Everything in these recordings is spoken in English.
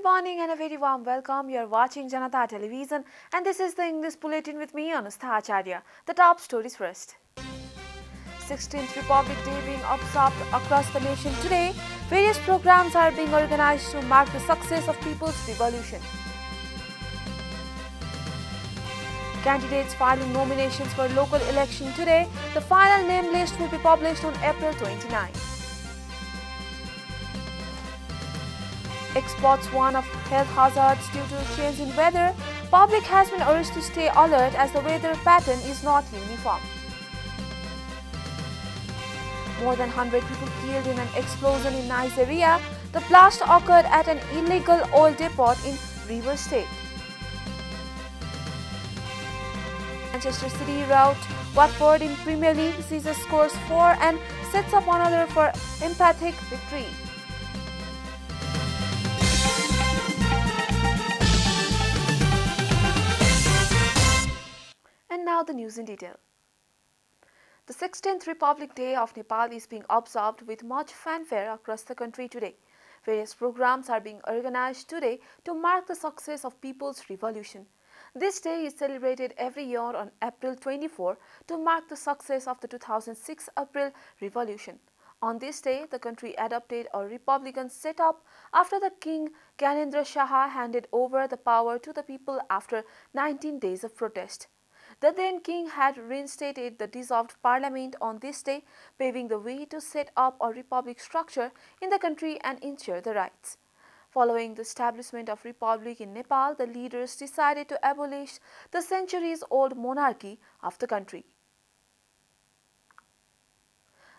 Good morning and a very warm welcome. You are watching JanataTelevision and this is the English Bulletin with me, Anustha Acharya. The top stories first. 16th Republic Day being observed across the nation today. Various programs are being organized to mark the success of People's Revolution. Candidates filing nominations for local election today. The final name list will be published on April 29. Experts warn of health hazards due to change in weather. Public has been urged to stay alert as the weather pattern is not uniform. More than 100 people killed in an explosion in Nigeria. The blast occurred at an illegal oil depot in Rivers State. Manchester City rout Watford in Premier League. Caesar scores 4 and sets up another for emphatic victory. And now the news in detail. The 16th Republic Day of Nepal is being observed with much fanfare across the country today. Various programs are being organized today to mark the success of People's Revolution. This day is celebrated every year on April 24 to mark the success of the 2006 April Revolution. On this day, the country adopted a republican setup after the King Gyanendra Shaha handed over the power to the people after 19 days of protest. The then king had reinstated the dissolved parliament on this day, paving the way to set up a republic structure in the country and ensure the rights. Following the establishment of republic in Nepal, the leaders decided to abolish the centuries-old monarchy of the country.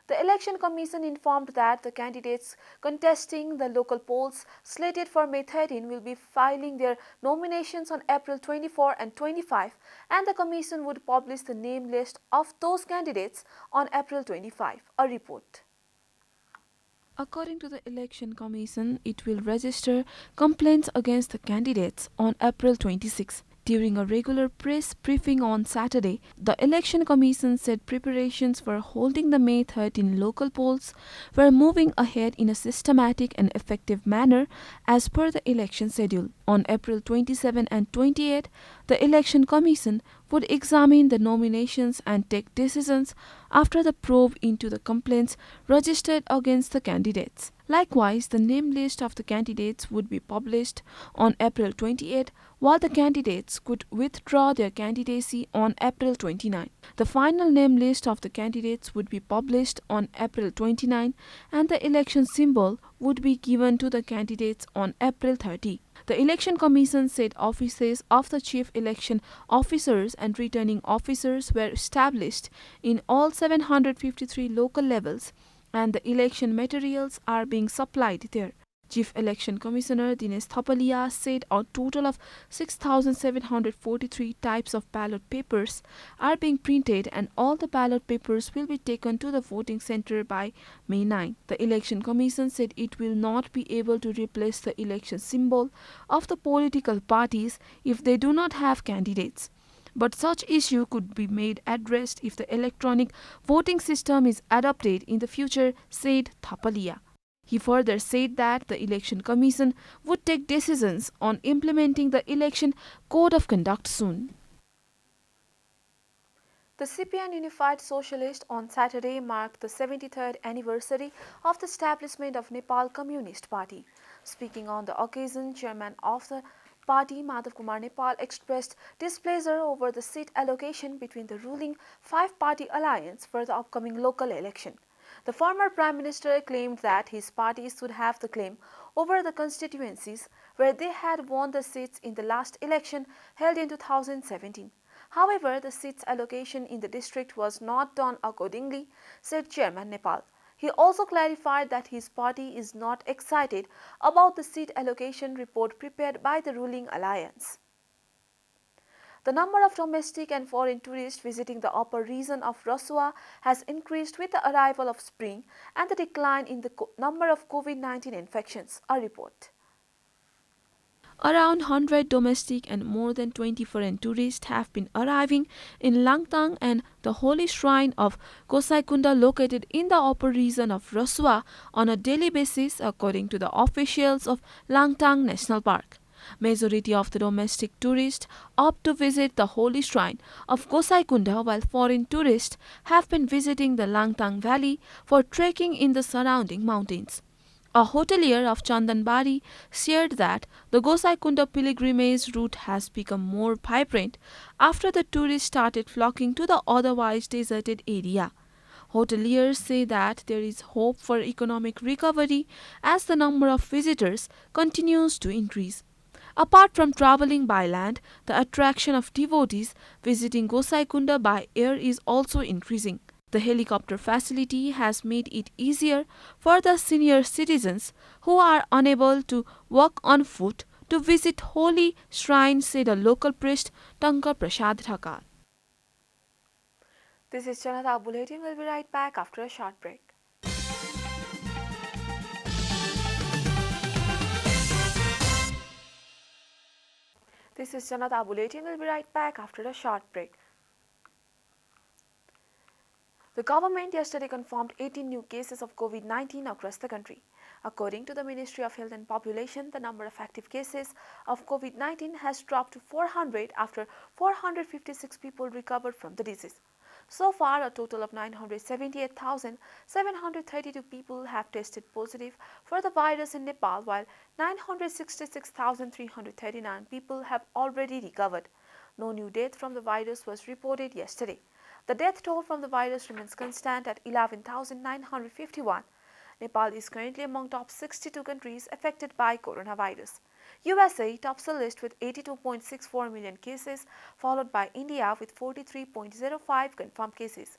The Election Commission informed that the candidates contesting the local polls slated for May 13 will be filing their nominations on April 24 and 25, and the Commission would publish the name list of those candidates on April 25. A report. According to the Election Commission, it will register complaints against the candidates on April 26. During a regular press briefing on Saturday, the Election Commission said preparations for holding the May 13 local polls were moving ahead in a systematic and effective manner as per the election schedule. On April 27 and 28, the Election Commission would examine the nominations and take decisions after the probe into the complaints registered against the candidates. Likewise, the name list of the candidates would be published on April 28, while the candidates could withdraw their candidacy on April 29. The final name list of the candidates would be published on April 29, and the election symbol would be given to the candidates on April 30. The Election Commission said offices of the Chief Election Officers and Returning Officers were established in all 753 local levels, and the election materials are being supplied there. Chief Election Commissioner Dinesh Thapalia said a total of 6,743 types of ballot papers are being printed and all the ballot papers will be taken to the voting center by May 9. The Election Commission said it will not be able to replace the election symbol of the political parties if they do not have candidates. But such issue could be made addressed if the electronic voting system is adopted in the future, said Thapalia. He further said that the Election Commission would take decisions on implementing the Election Code of Conduct soon. The CPN Unified Socialist on Saturday marked the 73rd anniversary of the establishment of Nepal Communist Party. Speaking on the occasion, chairman of the party, Madhav Kumar Nepal, expressed displeasure over the seat allocation between the ruling five-party alliance for the upcoming local election. The former Prime Minister claimed that his party should have the claim over the constituencies where they had won the seats in the last election held in 2017. However, the seats allocation in the district was not done accordingly, said Chairman Nepal. He also clarified that his party is not excited about the seat allocation report prepared by the ruling alliance. The number of domestic and foreign tourists visiting the upper region of Rasua has increased with the arrival of spring and the decline in the number of COVID-19 infections. A report. Around 100 domestic and more than 20 foreign tourists have been arriving in Langtang and the holy shrine of Gosaikunda located in the upper region of Rasua on a daily basis according to the officials of Langtang National Park. Majority of the domestic tourists opt to visit the holy shrine of Gosaikunda while foreign tourists have been visiting the Langtang Valley for trekking in the surrounding mountains. A hotelier of Chandanbari shared that the Gosaikunda pilgrimage route has become more vibrant after the tourists started flocking to the otherwise deserted area. Hoteliers say that there is hope for economic recovery as the number of visitors continues to increase. Apart from traveling by land, the attraction of devotees visiting Gosaikunda by air is also increasing. The helicopter facility has made it easier for the senior citizens who are unable to walk on foot to visit holy shrines, said a local priest Tanka Prasad Thakar. This is Janata Bulletin. We'll be right back after a short break. This is Janata Bulletin. We'll be right back after a short break. The government yesterday confirmed 18 new cases of COVID-19 across the country. According to the Ministry of Health and Population, the number of active cases of COVID-19 has dropped to 400 after 456 people recovered from the disease. So far, a total of 978,732 people have tested positive for the virus in Nepal, while 966,339 people have already recovered. No new death from the virus was reported yesterday. The death toll from the virus remains constant at 11,951. Nepal is currently among top 62 countries affected by coronavirus. USA tops the list with 82.64 million cases, followed by India with 43.05 confirmed cases.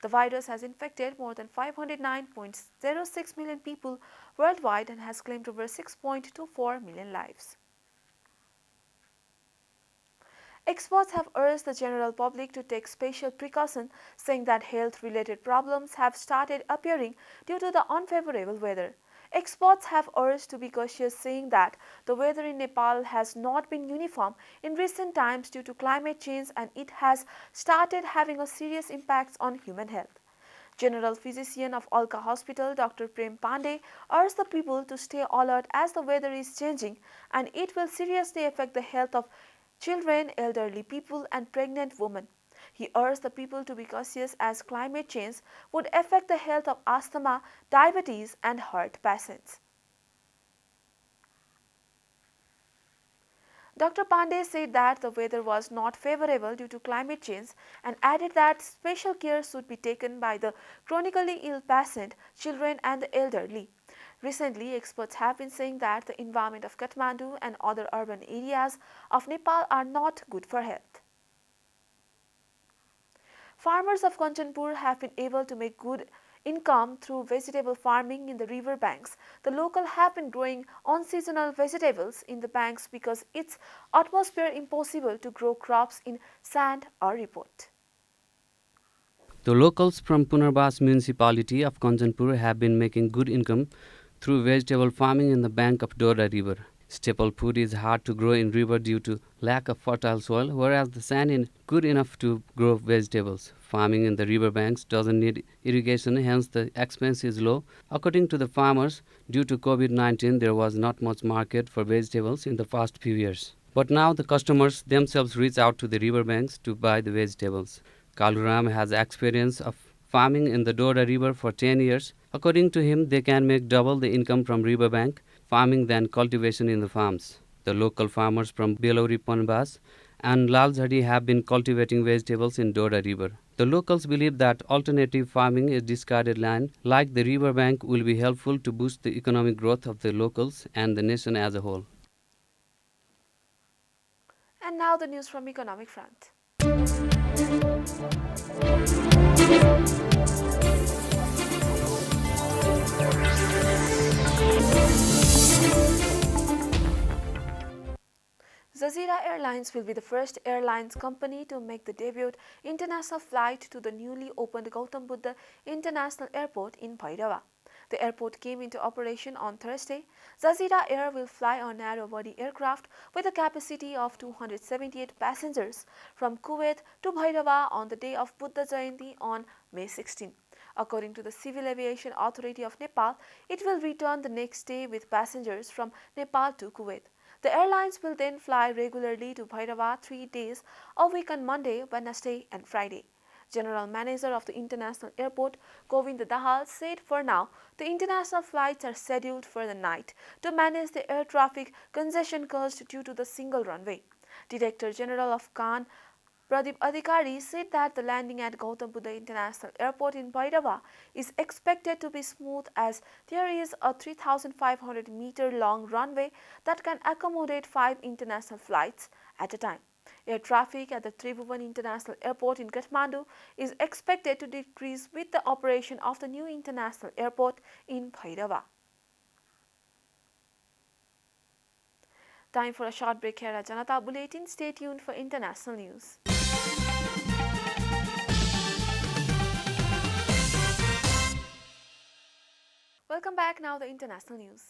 The virus has infected more than 509.06 million people worldwide and has claimed over 6.24 million lives. Experts have urged the general public to take special precaution, saying that health-related problems have started appearing due to the unfavorable weather. Experts have urged to be cautious, saying that the weather in Nepal has not been uniform in recent times due to climate change and it has started having a serious impact on human health. General Physician of Alka Hospital, Dr. Prem Pandey, urged the people to stay alert as the weather is changing and it will seriously affect the health of children, elderly people and pregnant women. He urged the people to be cautious as climate change would affect the health of asthma, diabetes and heart patients. Dr. Pandey said that the weather was not favorable due to climate change and added that special care should be taken by the chronically ill patient, children and the elderly. Recently, experts have been saying that the environment of Kathmandu and other urban areas of Nepal are not good for health. Farmers of Kanchanpur have been able to make good income through vegetable farming in the river banks. The local have been growing unseasonal vegetables in the banks because it's atmosphere impossible to grow crops in sand or repot. The locals from Punarbas municipality of Kanchanpur have been making good income through vegetable farming in the bank of Doda river. Staple food is hard to grow in river due to lack of fertile soil, whereas the sand is good enough to grow vegetables. Farming in the river banks doesn't need irrigation, hence the expense is low. According to the farmers, due to COVID-19, there was not much market for vegetables in the past few years. But now the customers themselves reach out to the river banks to buy the vegetables. Kaluram has experience of farming in the Doda river for 10 years. According to him, they can make double the income from riverbank farming than cultivation in the farms. The local farmers from Belori Panbas and Lalzhadi have been cultivating vegetables in Doda river. The locals believe that alternative farming is discarded land like the riverbank will be helpful to boost the economic growth of the locals and the nation as a whole. And now the news from economic front. Jazeera Airlines will be the first airlines company to make the debut international flight to the newly opened Gautam Buddha International Airport in Bhairava. The airport came into operation on Thursday. Jazeera Air will fly a narrow-body aircraft with a capacity of 278 passengers from Kuwait to Bhairava on the day of Buddha Jayanti on May 16. According to the Civil Aviation Authority of Nepal, it will return the next day with passengers from Nepal to Kuwait. The airlines will then fly regularly to Bhairava 3 days a week on Monday, Wednesday, and Friday. General Manager of the International Airport, Govind Dahal, said for now the international flights are scheduled for the night to manage the air traffic congestion caused due to the single runway. Director General of Khan, Pradeep Adhikari, said that the landing at Gautam Buddha International Airport in Bhairava is expected to be smooth as there is a 3,500-meter long runway that can accommodate 5 international flights at a time. Air traffic at the Tribhuvan International Airport in Kathmandu is expected to decrease with the operation of the new international airport in Bhairava. Time for a short break here at Janata Bulletin. Stay tuned for international news. Welcome back. Now the international news.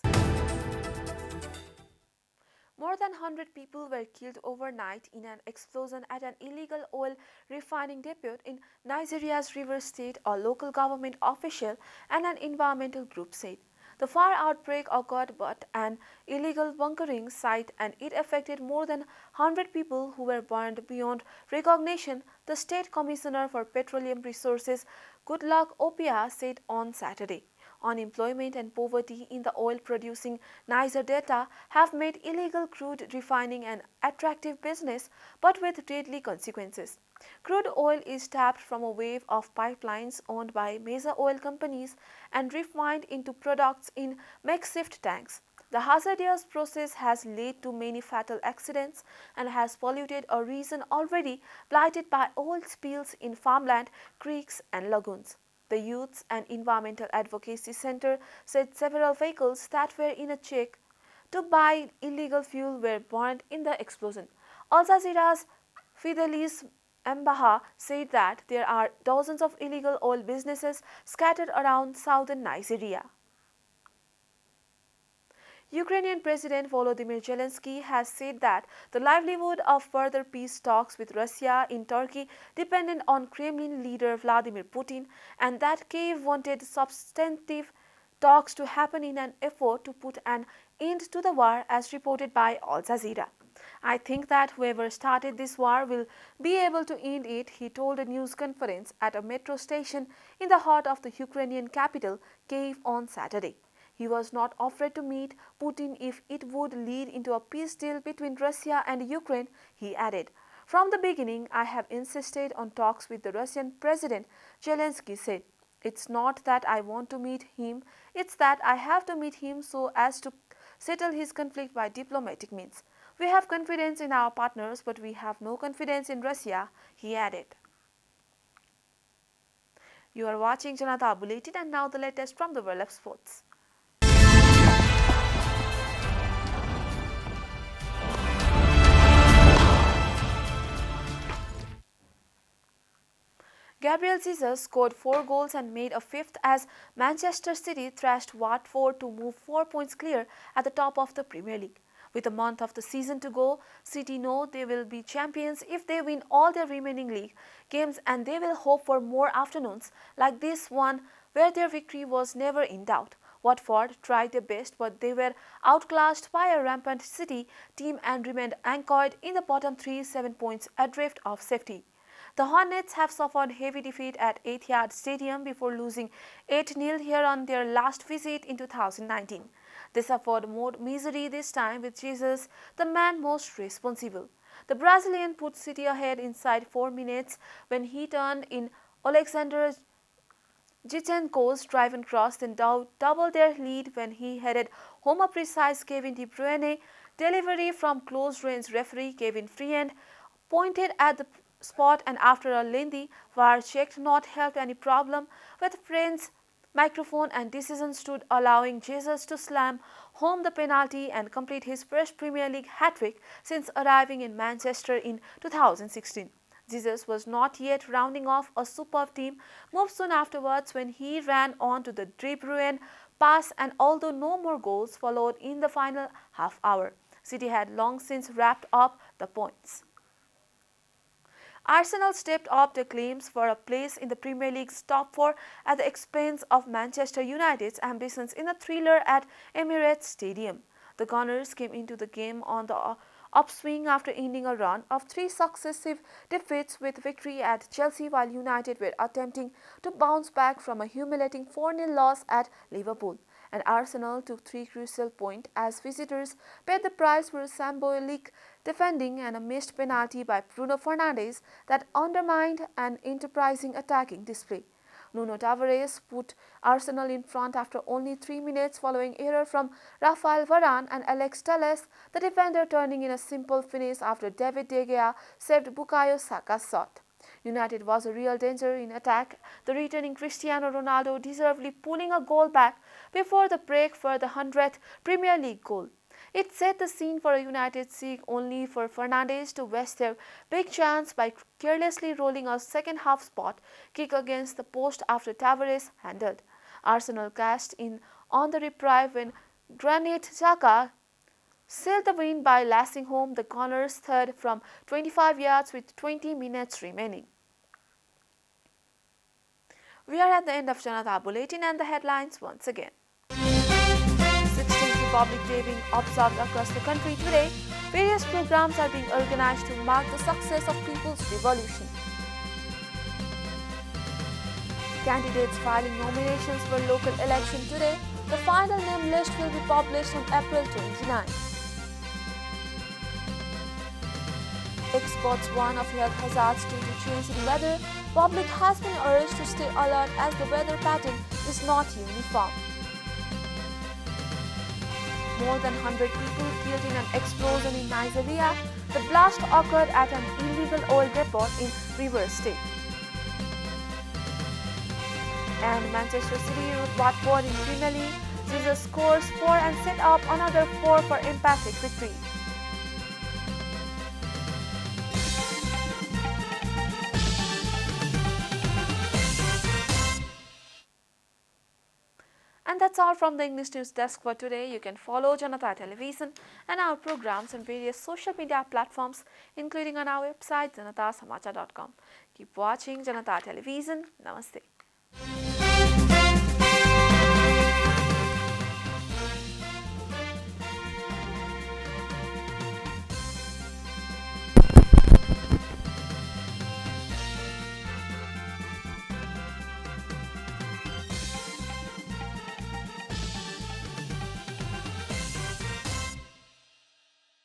More than 100 people were killed overnight in an explosion at an illegal oil refining depot in Nigeria's River State, a local government official and an environmental group said. The fire outbreak occurred at an illegal bunkering site and it affected more than 100 people who were burned beyond recognition, the State Commissioner for Petroleum Resources, Goodluck Opia, said on Saturday. Unemployment and poverty in the oil-producing Niger Delta have made illegal crude refining an attractive business, but with deadly consequences. Crude oil is tapped from a wave of pipelines owned by major oil companies and refined into products in makeshift tanks. The hazardous process has led to many fatal accidents and has polluted a region already blighted by oil spills in farmland, creeks, and lagoons. The Youth and Environmental Advocacy Center said several vehicles that were in a check to buy illegal fuel were burned in the explosion. Al Jazeera's Fidelis Mbaha said that there are dozens of illegal oil businesses scattered around southern Nigeria. Ukrainian President Volodymyr Zelensky has said that the livelihood of further peace talks with Russia in Turkey depended on Kremlin leader Vladimir Putin and that Kyiv wanted substantive talks to happen in an effort to put an end to the war, as reported by Al Jazeera. I think that whoever started this war will be able to end it, he told a news conference at a metro station in the heart of the Ukrainian capital, Kyiv, on Saturday. He was not afraid to meet Putin if it would lead into a peace deal between Russia and Ukraine, he added. From the beginning, I have insisted on talks with the Russian President, Zelensky said. It's not that I want to meet him, it's that I have to meet him so as to settle his conflict by diplomatic means. We have confidence in our partners, but we have no confidence in Russia, he added. You are watching Janata Bulletin and now the latest from the world of sports. Gabriel Jesus scored 4 goals and made a fifth as Manchester City thrashed Watford to move 4 points clear at the top of the Premier League. With a month of the season to go, City know they will be champions if they win all their remaining league games and they will hope for more afternoons like this one where their victory was never in doubt. Watford tried their best but they were outclassed by a rampant City team and remained anchored in the bottom 3, 7 points adrift of safety. The Hornets have suffered heavy defeat at Etihad Stadium before losing 8-0 here on their last visit in 2019. They suffered more misery this time with Jesus, the man most responsible. The Brazilian put City ahead inside 4 minutes when he turned in Alexander Zinchenko's drive and cross, then doubled their lead when he headed home a precise Kevin De Bruyne delivery from close range. Referee Kevin Freeland pointed at the spot and after a lengthy VAR check not helped any problem with Friends' microphone and decision stood allowing Jesus to slam home the penalty and complete his first Premier League hat-trick since arriving in Manchester in 2016. Jesus was not yet rounding off a superb team move soon afterwards when he ran on to the De Bruyne pass, and although no more goals followed in the final half hour, City had long since wrapped up the points. Arsenal stepped up their claims for a place in the Premier League's top four at the expense of Manchester United's ambitions in a thriller at Emirates Stadium. The Gunners came into the game on the upswing after ending a run of three successive defeats with victory at Chelsea, while United were attempting to bounce back from a humiliating 4-0 loss at Liverpool. And Arsenal took three crucial points as visitors paid the price for a symbolic defending and a missed penalty by Bruno Fernandes that undermined an enterprising attacking display. Nuno Tavares put Arsenal in front after only 3 minutes following error from Rafael Varane and Alex Telles, the defender turning in a simple finish after David De Gea saved Bukayo Saka's shot. United was a real danger in attack, the returning Cristiano Ronaldo deservedly pulling a goal back before the break for the 100th Premier League goal. It set the scene for a United siege only for Fernandes to waste their big chance by carelessly rolling a second-half spot kick against the post after Tavares handled. Arsenal cashed in on the reprieve when Granit Xhaka sealed the win by lashing home the Gunners' third from 25 yards with 20 minutes remaining. We are at the end of Janata Bulletin and the headlines once again. 16th Republic Day being observed across the country today, various programs are being organized to mark the success of People's Revolution. Candidates filing nominations for local election today, the final name list will be published on April 29. Experts warn of health hazards due to change in weather. Public has been urged to stay alert as the weather pattern is not uniform. More than 100 people killed in an explosion in Nigeria. The blast occurred at an illegal oil depot in Rivers State. And Manchester City rout Watford in Premier League. Jesus scores 4 and set up another 4 for emphatic victory. And that's all from the English News Desk for today. You can follow Janata Television and our programs on various social media platforms, including on our website, janatasamachar.com. Keep watching Janata Television. Namaste.